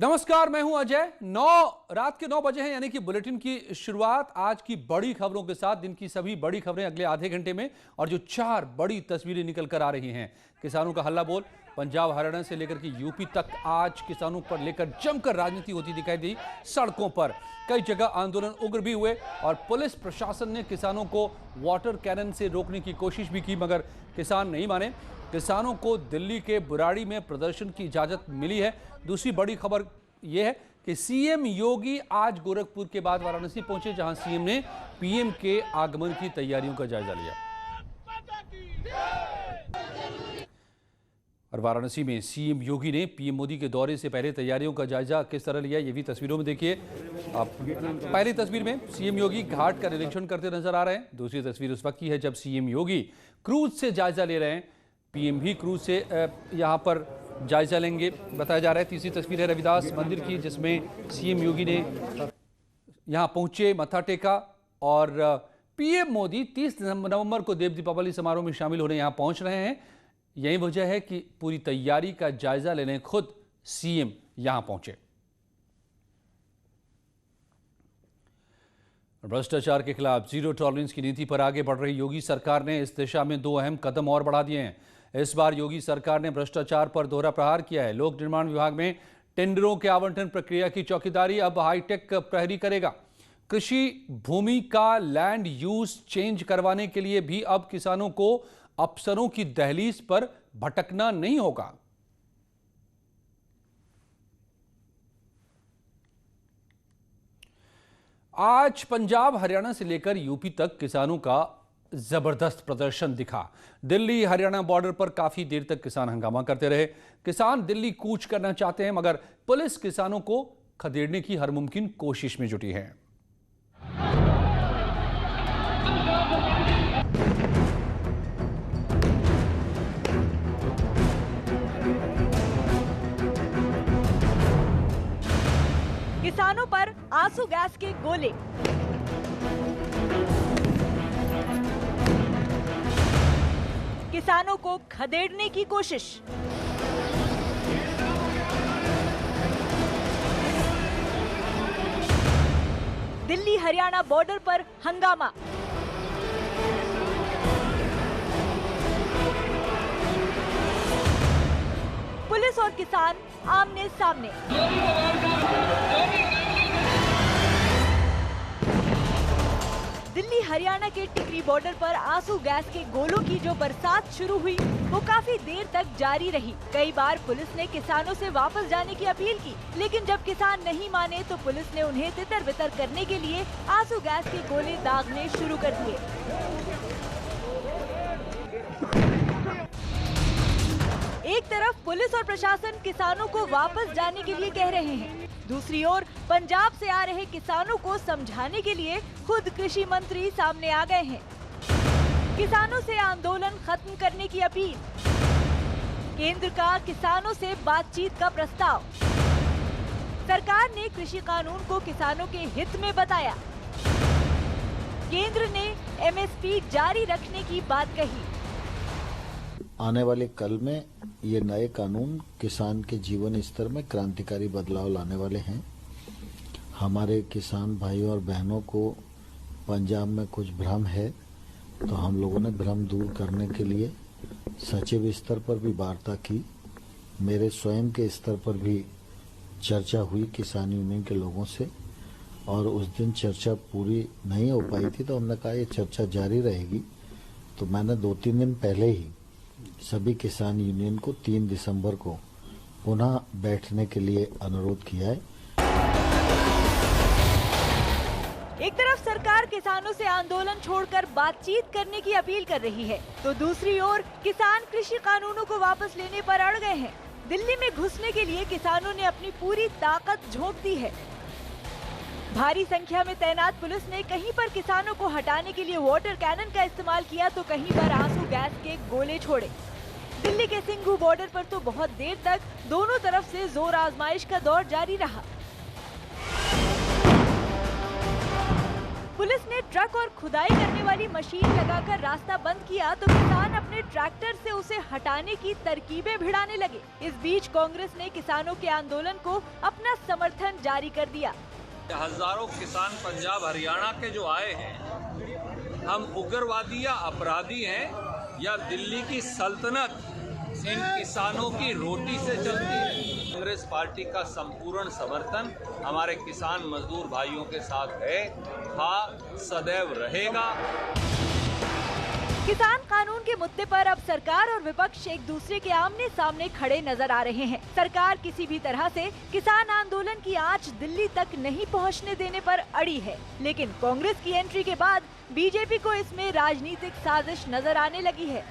नमस्कार, मैं हूं अजय। रात के 9 बजे हैं, यानी कि बुलेटिन की शुरुआत आज की बड़ी खबरों के साथ। दिन की सभी बड़ी खबरें अगले आधे घंटे में, और जो 4 बड़ी तस्वीरें निकल कर आ रही हैं। किसानों का हल्ला बोल, पंजाब हरियाणा से लेकर के यूपी तक आज किसानों पर लेकर जमकर राजनीति होती दिखाई दी। सड़कों पर कई जगह आंदोलन उग्र भी हुए और पुलिस प्रशासन ने किसानों को वाटर कैनन से रोकने की कोशिश भी की, मगर किसान नहीं माने। किसानों को दिल्ली के बुराड़ी में प्रदर्शन की इजाजत मिली है। दूसरी बड़ी खबर यह है कि सीएम योगी आज गोरखपुर के बाद वाराणसी पहुंचे, जहां सीएम ने पीएम के आगमन की तैयारियों का जायजा लिया। और वाराणसी में सीएम योगी ने पीएम मोदी के दौरे से पहले तैयारियों का जायजा किस तरह लिया, ये भी तस्वीरों में देखिए आप। पहली तस्वीर में सीएम योगी घाट का निरीक्षण करते नजर आ रहे हैं। दूसरी तस्वीर उस वक्त की है जब सीएम योगी क्रूज से जायजा ले रहे हैं। पीएम भी क्रूज से यहां पर जायजा लेंगे, बताया जा रहा है। तीसरी तस्वीर है रविदास मंदिर की, जिसमें सीएम योगी ने यहां पहुंचे, मत्था टेका, और पीएम मोदी 30 नवंबर को देव दीपावली समारोह में शामिल होने यहां पहुंच रहे हैं। यही वजह है कि पूरी तैयारी का जायजा लेने खुद सीएम यहां पहुंचे। भ्रष्टाचार के खिलाफ जीरो टॉलरेंस की नीति पर आगे बढ़ रही योगी सरकार ने इस दिशा में 2 अहम कदम और बढ़ा दिए हैं। इस बार योगी सरकार ने भ्रष्टाचार पर दोहरा प्रहार किया है। लोक निर्माण विभाग में टेंडरों के आवंटन प्रक्रिया की चौकीदारी अब हाईटेक प्रहरी करेगा। कृषि भूमि का लैंड यूज चेंज करवाने के लिए भी अब किसानों को अफसरों की दहलीज पर भटकना नहीं होगा। आज पंजाब हरियाणा से लेकर यूपी तक किसानों का जबरदस्त प्रदर्शन दिखा। दिल्ली हरियाणा बॉर्डर पर काफी देर तक किसान हंगामा करते रहे। किसान दिल्ली कूच करना चाहते हैं, मगर पुलिस किसानों को खदेड़ने की हर मुमकिन कोशिश में जुटी है। किसानों पर आंसू गैस के गोले, किसानों को खदेड़ने की कोशिश। दिल्ली हरियाणा बॉर्डर पर हंगामा। पुलिस और किसान आमने सामने। दिल्ली हरियाणा के टिकरी बॉर्डर पर आंसू गैस के गोलों की जो बरसात शुरू हुई, वो काफी देर तक जारी रही। कई बार पुलिस ने किसानों से वापस जाने की अपील की, लेकिन जब किसान नहीं माने तो पुलिस ने उन्हें तितर बितर करने के लिए आंसू गैस के गोले दागने शुरू कर दिए। एक तरफ पुलिस और प्रशासन किसानों को वापस जाने के लिए कह रहे हैं, दूसरी ओर पंजाब से आ रहे किसानों को समझाने के लिए खुद कृषि मंत्री सामने आ गए हैं। किसानों से आंदोलन खत्म करने की अपील, केंद्र का किसानों से बातचीत का प्रस्ताव। सरकार ने कृषि कानून को किसानों के हित में बताया। केंद्र ने एमएसपी जारी रखने की बात कही। आने वाले कल में ये नए कानून किसान के जीवन स्तर में क्रांतिकारी बदलाव लाने वाले हैं। हमारे किसान भाइयों और बहनों को पंजाब में कुछ भ्रम है, तो हम लोगों ने भ्रम दूर करने के लिए सचिव स्तर पर भी वार्ता की। मेरे स्वयं के स्तर पर भी चर्चा हुई किसान यूनियन के लोगों से, और उस दिन चर्चा पूरी नहीं हो पाई थी, तो हमने कहा ये चर्चा जारी रहेगी। तो मैंने 2-3 दिन पहले ही सभी किसान यूनियन को 3 दिसंबर को पुनः बैठने के लिए अनुरोध किया है। एक तरफ सरकार किसानों से आंदोलन छोड़कर बातचीत करने की अपील कर रही है, तो दूसरी ओर किसान कृषि कानूनों को वापस लेने पर अड़ गए हैं। दिल्ली में घुसने के लिए किसानों ने अपनी पूरी ताकत झोंक दी है। भारी संख्या में तैनात पुलिस ने कहीं पर किसानों को हटाने के लिए वाटर कैनन का इस्तेमाल किया, तो कहीं पर आंसू गैस के गोले छोड़े। दिल्ली के सिंघू बॉर्डर पर तो बहुत देर तक दोनों तरफ से जोर आजमाइश का दौर जारी रहा। पुलिस ने ट्रक और खुदाई करने वाली मशीन लगाकर रास्ता बंद किया तो किसान अपने ट्रैक्टर से उसे हटाने की तरकीबें भिड़ाने लगे। इस बीच कांग्रेस ने किसानों के आंदोलन को अपना समर्थन जारी कर दिया। हजारों किसान पंजाब हरियाणा के जो आए हैं, हम उग्रवादी या अपराधी हैं या दिल्ली की सल्तनत इन किसानों की रोटी से चलती है। कांग्रेस पार्टी का संपूर्ण समर्थन हमारे किसान मजदूर भाइयों के साथ है, सदैव रहेगा। किसान कानून के मुद्दे पर अब सरकार और विपक्ष एक दूसरे के आमने सामने खड़े नजर आ रहे हैं। सरकार किसी भी तरह से किसान आंदोलन की आंच दिल्ली तक नहीं पहुंचने देने पर अड़ी है, लेकिन कांग्रेस की एंट्री के बाद बीजेपी को इसमें राजनीतिक साजिश नजर आने लगी है।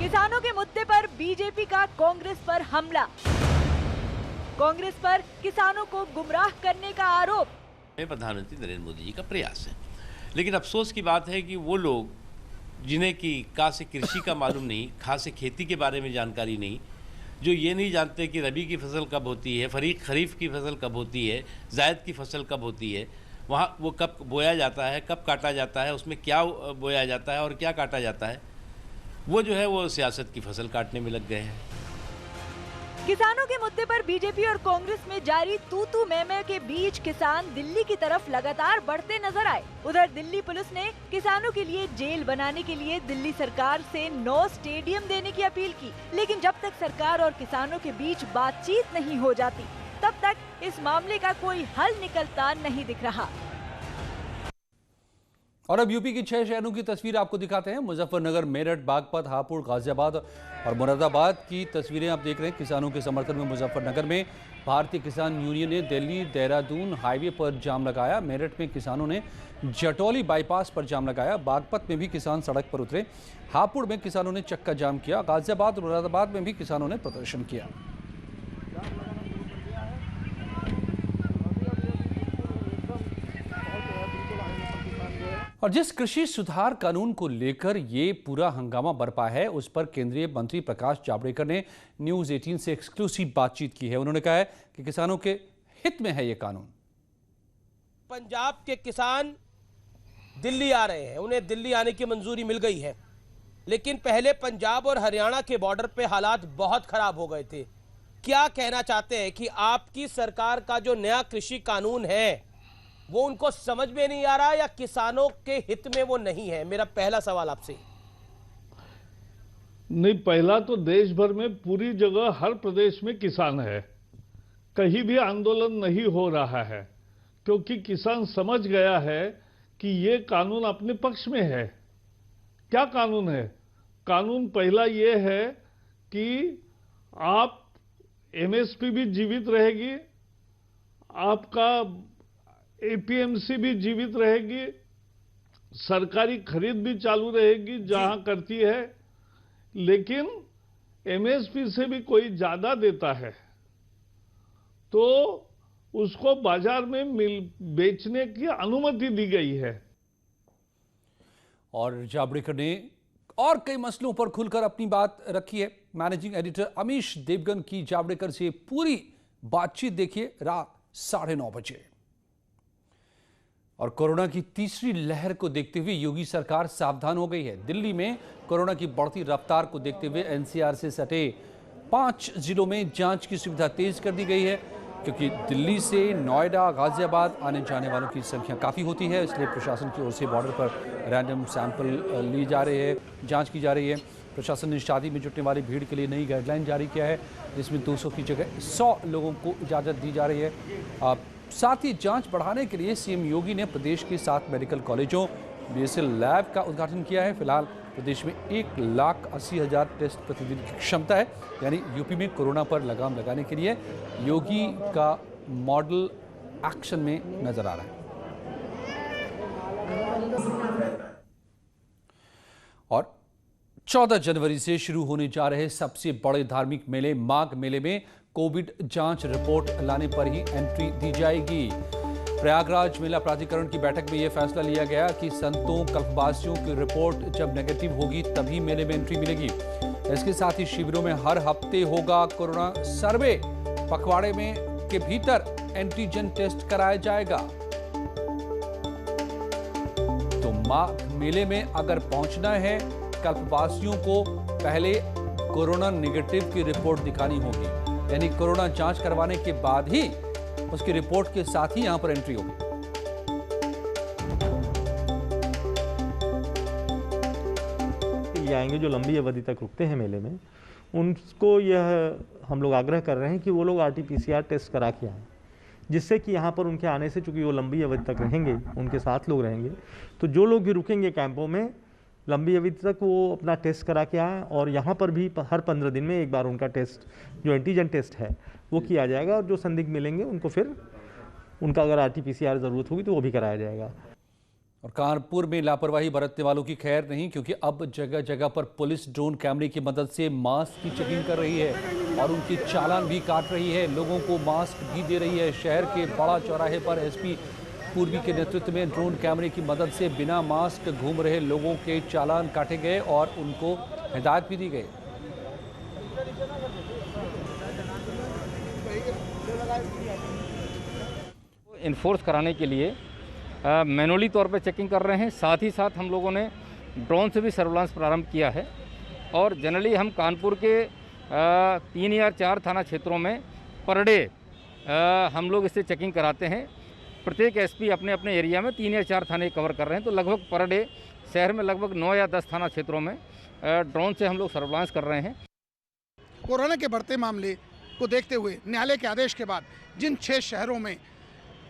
किसानों के मुद्दे पर बीजेपी का कांग्रेस पर हमला, कांग्रेस पर किसानों को गुमराह करने का आरोप। प्रधानमंत्री नरेंद्र मोदी जी का प्रयास है, लेकिन अफसोस की बात है कि वो लोग जिन्हें कि का से कृषि का मालूम नहीं, खा से खेती के बारे में जानकारी नहीं, जो ये नहीं जानते कि रबी की फसल कब होती है, खरीफ की फसल कब होती है, जायद की फसल कब होती है, वहाँ वो कब बोया जाता है, कब काटा जाता है, उसमें क्या बोया जाता है और क्या काटा जाता है, वो जो है वो सियासत की फसल काटने में लग गए हैं। किसानों के मुद्दे पर बीजेपी और कांग्रेस में जारी तू मैं के बीच किसान दिल्ली की तरफ लगातार बढ़ते नजर आए। उधर दिल्ली पुलिस ने किसानों के लिए जेल बनाने के लिए दिल्ली सरकार से 9 स्टेडियम देने की अपील की, लेकिन जब तक सरकार और किसानों के बीच बातचीत नहीं हो जाती, तब तक इस मामले का कोई हल निकलता नहीं दिख रहा। और अब यूपी की 6 शहरों की तस्वीर आपको दिखाते हैं। मुजफ्फरनगर, मेरठ, बागपत, हापुड़, गाजियाबाद और मुरादाबाद की तस्वीरें आप देख रहे हैं। किसानों के समर्थन में मुजफ्फरनगर में भारतीय किसान यूनियन ने दिल्ली देहरादून हाईवे पर जाम लगाया। मेरठ में किसानों ने जटौली बाईपास पर जाम लगाया। बागपत में भी किसान सड़क पर उतरे। हापुड़ में किसानों ने चक्का जाम किया। गाजियाबाद और मुरादाबाद में भी किसानों ने प्रदर्शन किया। और जिस कृषि सुधार कानून को लेकर ये पूरा हंगामा बरपा है, उस पर केंद्रीय मंत्री प्रकाश जावड़ेकर ने न्यूज़ 18 से एक्सक्लूसिव बातचीत की है। उन्होंने कहा है कि किसानों के हित में है ये कानून। पंजाब के किसान दिल्ली आ रहे हैं, उन्हें दिल्ली आने की मंजूरी मिल गई है, लेकिन पहले पंजाब और हरियाणा के बॉर्डर पे हालात बहुत खराब हो गए थे। क्या कहना चाहते हैं कि आपकी सरकार का जो नया कृषि कानून है वो उनको समझ में नहीं आ रहा या किसानों के हित में वो नहीं है? मेरा पहला सवाल आपसे। नहीं, पहला तो देश भर में पूरी जगह हर प्रदेश में किसान है, कहीं भी आंदोलन नहीं हो रहा है, क्योंकि किसान समझ गया है कि ये कानून अपने पक्ष में है। क्या कानून है? कानून पहला ये है कि आप एमएसपी भी जीवित रहेगी, आपका एपीएमसी भी जीवित रहेगी, सरकारी खरीद भी चालू रहेगी जहां करती है, लेकिन एमएसपी से भी कोई ज्यादा देता है तो उसको बाजार में बेचने की अनुमति दी गई है। और जावड़ेकर ने और कई मसलों पर खुलकर अपनी बात रखी है। मैनेजिंग एडिटर अमीश देवगन की जावड़ेकर से पूरी बातचीत देखिए रात 9:30 बजे। और कोरोना की तीसरी लहर को देखते हुए योगी सरकार सावधान हो गई है। दिल्ली में कोरोना की बढ़ती रफ्तार को देखते हुए एनसीआर से सटे 5 जिलों में जांच की सुविधा तेज कर दी गई है, क्योंकि दिल्ली से नोएडा, गाजियाबाद आने जाने वालों की संख्या काफ़ी होती है, इसलिए प्रशासन की ओर से बॉर्डर पर रैंडम सैंपल ली जा रहे हैं, जांच की जा रही है। प्रशासन ने शादी में जुटने वाली भीड़ के लिए नई गाइडलाइन जारी किया है, जिसमें 200 की जगह 100 लोगों को इजाज़त दी जा रही है। साथ ही जांच बढ़ाने के लिए सीएम योगी ने प्रदेश के 7 मेडिकल कॉलेजों बीएसएल लैब का उद्घाटन किया है। फिलहाल प्रदेश में 1,80,000 टेस्ट प्रतिदिन की क्षमता है, यानी यूपी में कोरोना पर लगाम लगाने के लिए योगी का मॉडल एक्शन में नजर आ रहा है। और 14 जनवरी से शुरू होने जा रहे सबसे बड़े धार्मिक मेले माघ मेले में कोविड जांच रिपोर्ट लाने पर ही एंट्री दी जाएगी। प्रयागराज मेला प्राधिकरण की बैठक में यह फैसला लिया गया कि संतों कल्पवासियों की रिपोर्ट जब नेगेटिव होगी तभी मेले में एंट्री मिलेगी। इसके साथ ही शिविरों में हर हफ्ते होगा कोरोना सर्वे, पखवाड़े में के भीतर एंटीजन टेस्ट कराया जाएगा। तो माघ मेले में अगर पहुंचना है, कल्पवासियों को पहले कोरोना नेगेटिव की रिपोर्ट दिखानी होगी, यानी कोरोना जांच करवाने के बाद ही उसकी रिपोर्ट के साथ ही यहां पर एंट्री होगी। आएंगे जो लंबी अवधि तक रुकते हैं मेले में, उनको यह हम लोग आग्रह कर रहे हैं कि वो लोग RT-PCR टेस्ट करा के आएँ, जिससे कि यहाँ पर उनके आने से, चूँकि वो लंबी अवधि तक रहेंगे, उनके साथ लोग रहेंगे, तो जो लोग भी रुकेंगे कैंपों में लंबी अवधि तक वो अपना टेस्ट करा के आएँ। और यहाँ पर भी हर 15 दिन में एक बार उनका टेस्ट, जो एंटीजन टेस्ट है, वो किया जाएगा। और जो संदिग्ध मिलेंगे उनको फिर उनका अगर RT-PCR ज़रूरत होगी तो वो भी कराया जाएगा। और कानपुर में लापरवाही बरतने वालों की खैर नहीं, क्योंकि अब जगह जगह पर पुलिस ड्रोन कैमरे की मदद से मास्क की चेकिंग कर रही है और उनकी चालान भी काट रही है, लोगों को मास्क भी दे रही है। शहर के बड़ा चौराहे पर SP पूर्वी के नेतृत्व में ड्रोन कैमरे की मदद से बिना मास्क घूम रहे लोगों के चालान काटे गए और उनको हिदायत भी दी गई। इन्फोर्स कराने के लिए मैनुअली तौर पर चेकिंग कर रहे हैं। साथ ही साथ हम लोगों ने ड्रोन से भी सर्विलांस प्रारंभ किया है। और जनरली हम कानपुर के 3 या 4 थाना क्षेत्रों में पर डे हम लोग इससे चेकिंग कराते हैं। प्रत्येक SP अपने अपने एरिया में 3 या 4 थाने कवर कर रहे हैं, तो लगभग पर डे शहर में लगभग 9 या 10 थाना क्षेत्रों में ड्रोन से हम लोग सर्विलांस कर रहे हैं। कोरोना के बढ़ते मामले को देखते हुए न्यायालय के आदेश के बाद जिन 6 शहरों में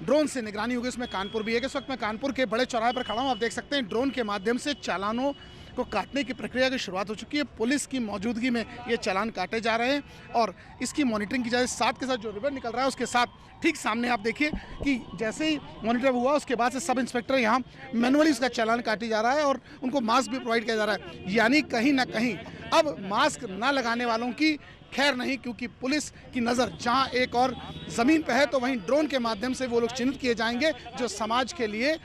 ड्रोन से निगरानी होगी, उसमें कानपुर भी है। इस वक्त मैं कानपुर के बड़े चौराहे पर खड़ा हूँ। आप देख सकते हैं ड्रोन के माध्यम से चालानों को काटने की प्रक्रिया की शुरुआत हो चुकी है। पुलिस की मौजूदगी में ये चालान काटे जा रहे हैं और इसकी मॉनिटरिंग की जाए। साथ के साथ जो रिबन निकल रहा है उसके साथ ठीक सामने आप देखिए कि जैसे ही मॉनिटर हुआ उसके बाद से सब इंस्पेक्टर यहाँ मैनुअली उसका चालान काटी जा रहा है और उनको मास्क भी प्रोवाइड किया जा रहा है। यानी कहीं ना कहीं अब मास्क ना लगाने वालों की खैर नहीं, क्योंकि पुलिस की नज़र जहां एक और ज़मीन पे है तो वहीं ड्रोन के माध्यम से वो लोग चिन्हित किए जाएंगे जो समाज के लिए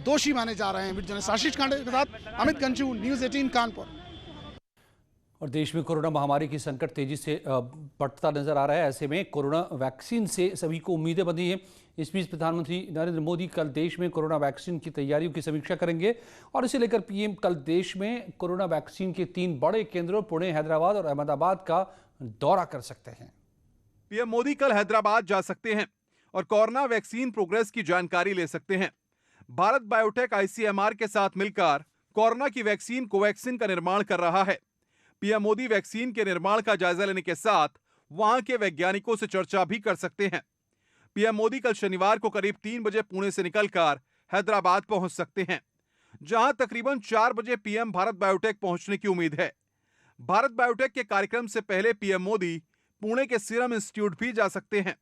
दोषी माने जा रहे हैं। जर्नलिस्ट आशीष कांडे के साथ अमित गंजू, न्यूज़ 18 कानपुर। और देश में कोरोना महामारी की संकट तेजी से बढ़ता नजर आ रहा है। ऐसे में कोरोना वैक्सीन से सभी को उम्मीदें बंधी हैं। इस बीच प्रधानमंत्री नरेंद्र मोदी कल देश में कोरोना वैक्सीन की तैयारियों की समीक्षा करेंगे और इसे लेकर PM कल देश में कोरोना वैक्सीन के 3 बड़े केंद्रों पुणे, हैदराबाद और अहमदाबाद का दौरा कर सकते हैं। PM मोदी कल हैदराबाद जा सकते हैं और कोरोना वैक्सीन प्रोग्रेस की जानकारी ले सकते हैं। भारत बायोटेक ICMR के साथ मिलकर कोरोना की वैक्सीन कोवैक्सिन का निर्माण कर रहा है। PM मोदी वैक्सीन के निर्माण का जायजा लेने के साथ वहां के वैज्ञानिकों से चर्चा भी कर सकते हैं। PM मोदी कल शनिवार को करीब 3 बजे पुणे से निकलकर हैदराबाद पहुंच सकते हैं, जहां तकरीबन 4 बजे PM भारत बायोटेक पहुंचने की उम्मीद है। भारत बायोटेक के कार्यक्रम से पहले PM मोदी पुणे के सीरम इंस्टीट्यूट भी जा सकते हैं।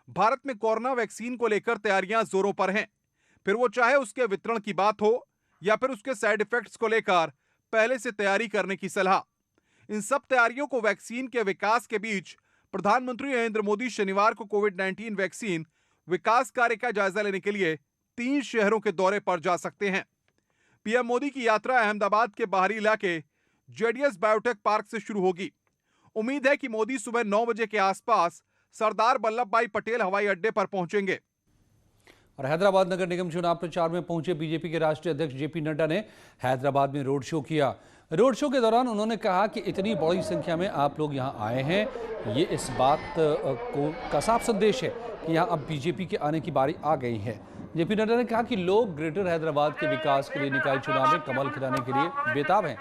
भारत में कोरोना वैक्सीन को लेकर तैयारियां जोरों पर हैं, फिर वो चाहे उसके वितरण की बात हो या फिर उसके साइड इफेक्ट्स को लेकर पहले से तैयारी करने की सलाह। इन सब तैयारियों को वैक्सीन के विकास के बीच प्रधानमंत्री नरेंद्र मोदी शनिवार को कोविड-19 वैक्सीन विकास कार्य का जायजा लेने के लिए 3 शहरों के दौरे पर जा सकते हैं। PM मोदी की यात्रा अहमदाबाद के बाहरी इलाके JDS बायोटेक पार्क से शुरू होगी। उम्मीद है कि मोदी सुबह 9 बजे के आसपास सरदार वल्लभ भाई पटेल हवाई अड्डे पर पहुंचेंगे। और हैदराबाद नगर निगम चुनाव प्रचार में पहुंचे बीजेपी के राष्ट्रीय अध्यक्ष JP नड्डा ने हैदराबाद में रोड शो किया। रोड शो के दौरान उन्होंने कहा कि इतनी बड़ी संख्या में आप लोग यहां आए हैं, ये इस बात का साफ संदेश है कि यहां अब बीजेपी के आने की बारी आ गई है। JP नड्डा ने कहा कि लोग ग्रेटर हैदराबाद के विकास के लिए निकाय चुनाव में कमल खिलाने के लिए बेताब हैं।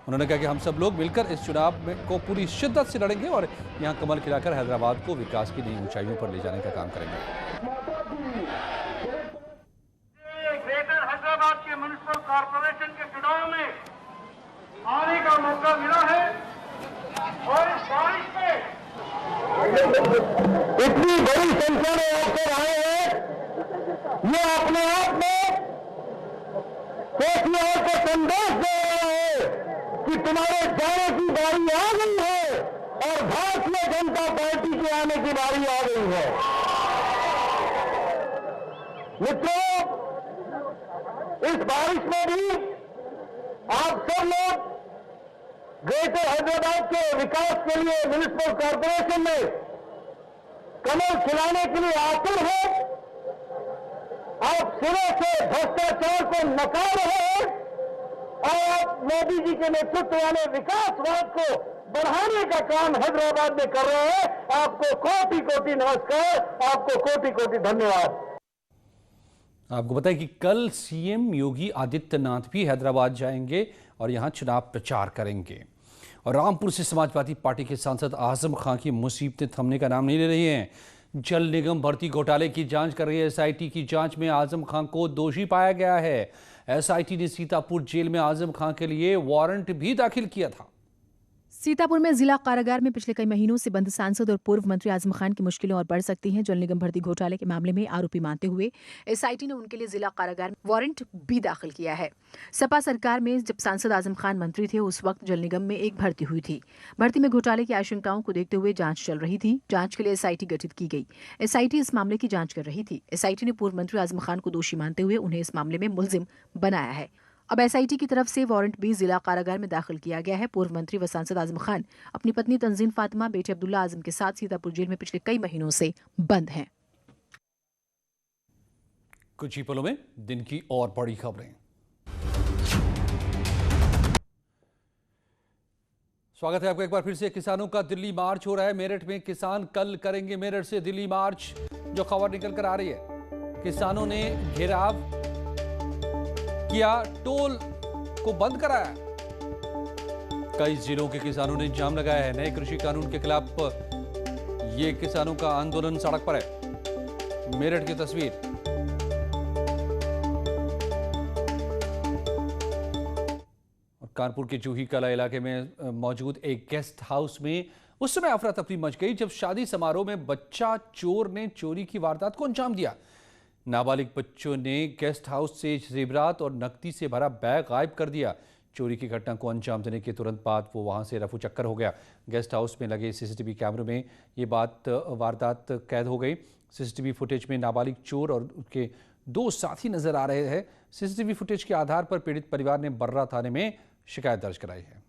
उन्होंने कहा कि हम सब लोग मिलकर इस चुनाव में को पूरी शिद्दत से लड़ेंगे और यहां कमल खिलाकर हैदराबाद को विकास की नई ऊंचाइयों पर ले जाने का काम करेंगे। ग्रेटर हैदराबाद के म्युनिसिपल कॉर्पोरेशन के चुनाव में आने का मौका मिला है और इस बारिश में इतनी बड़ी संख्या में अवसर आए हैं, ये अपने आप में केसीआर को संदेश दे रहा है कि तुम्हारे जाने की बारी आ गई है और भारतीय जनता पार्टी के आने की बारी आ गई है। मित्रों, इस बारिश में भी आप सब लोग ग्रेटर हैदराबाद के विकास के लिए म्युनिसिपल कॉर्पोरेशन में कमल खिलाने के लिए आतुर है आप सिरे से भ्रष्टाचार को नकार रहे हैं और आप मोदी जी के नेतृत्व वाले विकासवाद को बढ़ाने का काम हैदराबाद में कर रहे हैं। आपको कोटि कोटि नमस्कार, आपको कोटि कोटि धन्यवाद। आपको बताएं कि कल सीएम योगी आदित्यनाथ भी हैदराबाद जाएंगे और यहां चुनाव प्रचार करेंगे। और रामपुर से समाजवादी पार्टी के सांसद आजम खां की मुसीबतें थमने का नाम नहीं ले रही हैं। जल निगम भर्ती घोटाले की जांच कर रही है एसआईटी की जांच में आजम खां को दोषी पाया गया है। एसआईटी ने सीतापुर जेल में आजम खां के लिए वारंट भी दाखिल किया था। सीतापुर में जिला कारागार में पिछले कई महीनों से बंद सांसद और पूर्व मंत्री आजम खान की मुश्किलें और बढ़ सकती हैं। जल निगम भर्ती घोटाले के मामले में आरोपी मानते हुए एसआईटी ने उनके लिए जिला कारागार में वारंट भी दाखिल किया है। सपा सरकार में जब सांसद आजम खान मंत्री थे उस वक्त जल निगम में एक भर्ती हुई थी। भर्ती में घोटाले की आशंकाओं को देखते हुए जांच चल रही थी। जांच के लिए एसआईटी गठित की गई। एसआईटी इस मामले की जांच कर रही थी। एसआईटी ने पूर्व मंत्री आजम खान को दोषी मानते हुए उन्हें इस मामले में मुलजिम बनाया है। अब एसआईटी की तरफ से वारंट भी जिला कारागार में दाखिल किया गया है। पूर्व मंत्री व सांसद आजम खान अपनी पत्नी तंजीन फातिमा, बेटे अब्दुल्ला आजम के साथ सीतापुर जेल में पिछले कई महीनों से बंद हैं। कुछ ही पलों में दिन की और बड़ी खबरें। स्वागत है आपका एक बार फिर से। किसानों का दिल्ली मार्च हो रहा है। मेरठ में किसान कल करेंगे मेरठ से दिल्ली मार्च, जो खबर निकल कर आ रही है। किसानों ने घेराव किया, टोल को बंद कराया। कई जिलों के किसानों ने जाम लगाया है। नए कृषि कानून के खिलाफ ये किसानों का आंदोलन सड़क पर है। मेरठ की तस्वीर। और कानपुर के जूही कला इलाके में मौजूद एक गेस्ट हाउस में उस समय अफरा तफरी मच गई जब शादी समारोह में बच्चा चोर ने चोरी की वारदात को अंजाम दिया। नाबालिग बच्चों ने गेस्ट हाउस से जेवरात और नकदी से भरा बैग गायब कर दिया। चोरी की घटना को अंजाम देने के तुरंत बाद वो वहां से रफू चक्कर हो गया। गेस्ट हाउस में लगे सीसीटीवी कैमरे में ये वारदात कैद हो गई। सीसीटीवी फुटेज में नाबालिग चोर और उसके 2 साथी नजर आ रहे हैं। सीसीटीवी फुटेज के आधार पर पीड़ित परिवार ने बर्रा थाने में शिकायत दर्ज कराई है।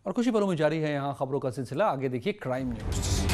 और कुछ ही पलों में जारी है यहाँ खबरों का सिलसिला। आगे देखिए क्राइम न्यूज।